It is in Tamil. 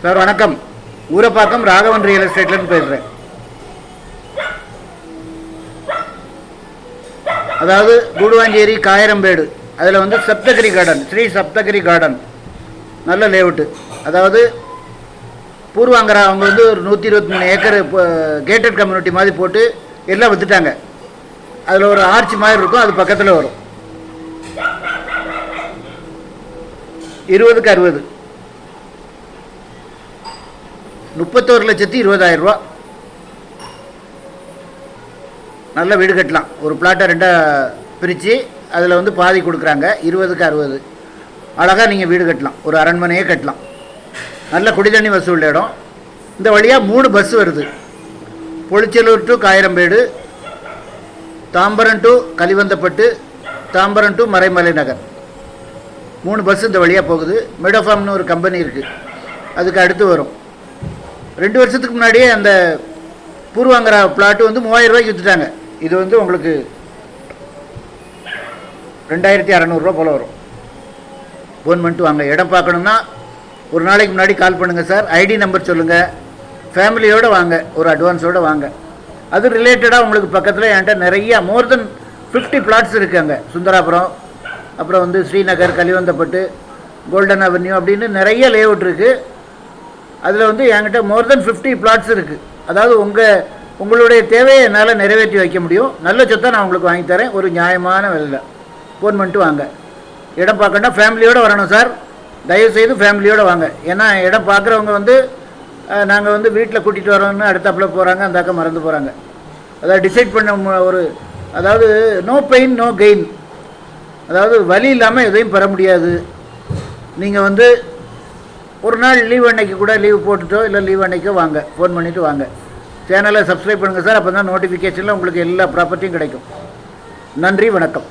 சார் வணக்கம். ஊரப்பாக்கம் ராகவன் ரியல் எஸ்டேட்லேருந்து பேசுகிறேன். அதாவது கூடுவாஞ்சேரி காயரம்பேடு அதில் வந்து சப்தகிரி கார்டன், ஸ்ரீ சப்தகிரி கார்டன் நல்ல லேஅவுட்டு. அதாவது பூர்வாங்கரா அவங்க வந்து ஒரு 123 ஏக்கர் கேட்டட் கம்யூனிட்டி மாதிரி போட்டு எல்லாம் விற்றுட்டாங்க. அதில் ஒரு ஆர்ச்சி மாதிரி இருக்கும், அது பக்கத்தில் வரும். 20க்கு 60, 31,20,000 ரூபா. நல்ல வீடு கட்டலாம். ஒரு பிளாட்டை ரெண்டாக பிரித்து அதில் வந்து பாதி கொடுக்குறாங்க. 20க்கு 60 அழகாக நீங்கள் வீடு கட்டலாம். ஒரு அரண்மனையே கட்டலாம். நல்ல குடிதண்ணி வசூல் இடம். இந்த வழியாக 3 பஸ் வருது. Pozhichalur to Kayarambedu, Tambaram to Kalivanthapattu, Tambaram to Maraimalai Nagar 3 bus இந்த வழியாக போகுது. மெடோஃபார்ம்னு ஒரு கம்பெனி இருக்குது, அதுக்கு அடுத்து வரும். 2 வருஷத்துக்கு முன்னாடியே அந்த பூர்வாங்கரா பிளாட்டு வந்து 3000 ரூபாய்க்கு விற்றுட்டாங்க. இது வந்து உங்களுக்கு 2600 ரூபா போல் வரும். ஃபோன் பண்ணிட்டு வாங்க. இடம் பார்க்கணுன்னா ஒரு நாளைக்கு முன்னாடி கால் பண்ணுங்கள் சார். ஐடி நம்பர் சொல்லுங்கள். ஃபேமிலியோடு வாங்க, ஒரு அட்வான்ஸோடு வாங்க. அது ரிலேட்டடாக உங்களுக்கு பக்கத்தில் என்கிட்ட நிறையா மோர் தென் 50 பிளாட்ஸ் இருக்குது. அங்கே சுந்தராபுரம், அப்புறம் வந்து ஸ்ரீநகர், கலிவந்தப்பட்டு, கோல்டன் அவென்யூ அப்படின்னு நிறைய லேஅவுட் இருக்குது. அதில் வந்து என்கிட்ட மோர் தென் 50 பிளாட்ஸ் இருக்குது. அதாவது உங்களுடைய தேவையை என்னால் நிறைவேற்றி வைக்க முடியும். நல்ல சொத்தை நான் உங்களுக்கு வாங்கி தரேன், ஒரு நியாயமான விலையில். ஃபோன் பண்ணிட்டு வாங்க. இடம் பார்க்கணுன்னா ஃபேமிலியோடு வரணும் சார். தயவுசெய்து ஃபேமிலியோடு வாங்க. ஏன்னா இடம் பார்க்குறவங்க வந்து நாங்கள் வந்து வீட்டில் கூட்டிகிட்டு வரோன்னு அடுத்தாப்பில் போகிறாங்க, அந்த அக்கா மறந்து போகிறாங்க. அதாவது டிசைட் பண்ண அதாவது நோ பெயின் நோ கெயின். அதாவது வலி இல்லாமல் எதையும் பெற முடியாது. நீங்கள் வந்து ஒரு நாள் லீவ் அன்னைக்கு கூட லீவ் போட்டுட்டோ இல்லை லீவ் அன்னைக்கோ வாங்க. ஃபோன் பண்ணிவிட்டு வாங்க. சேனலை சப்ஸ்கிரைப் பண்ணுங்கள் சார். அப்போ தான் நோட்டிஃபிகேஷனில் உங்களுக்கு எல்லா ப்ராப்பர்ட்டியும் கிடைக்கும். நன்றி, வணக்கம்.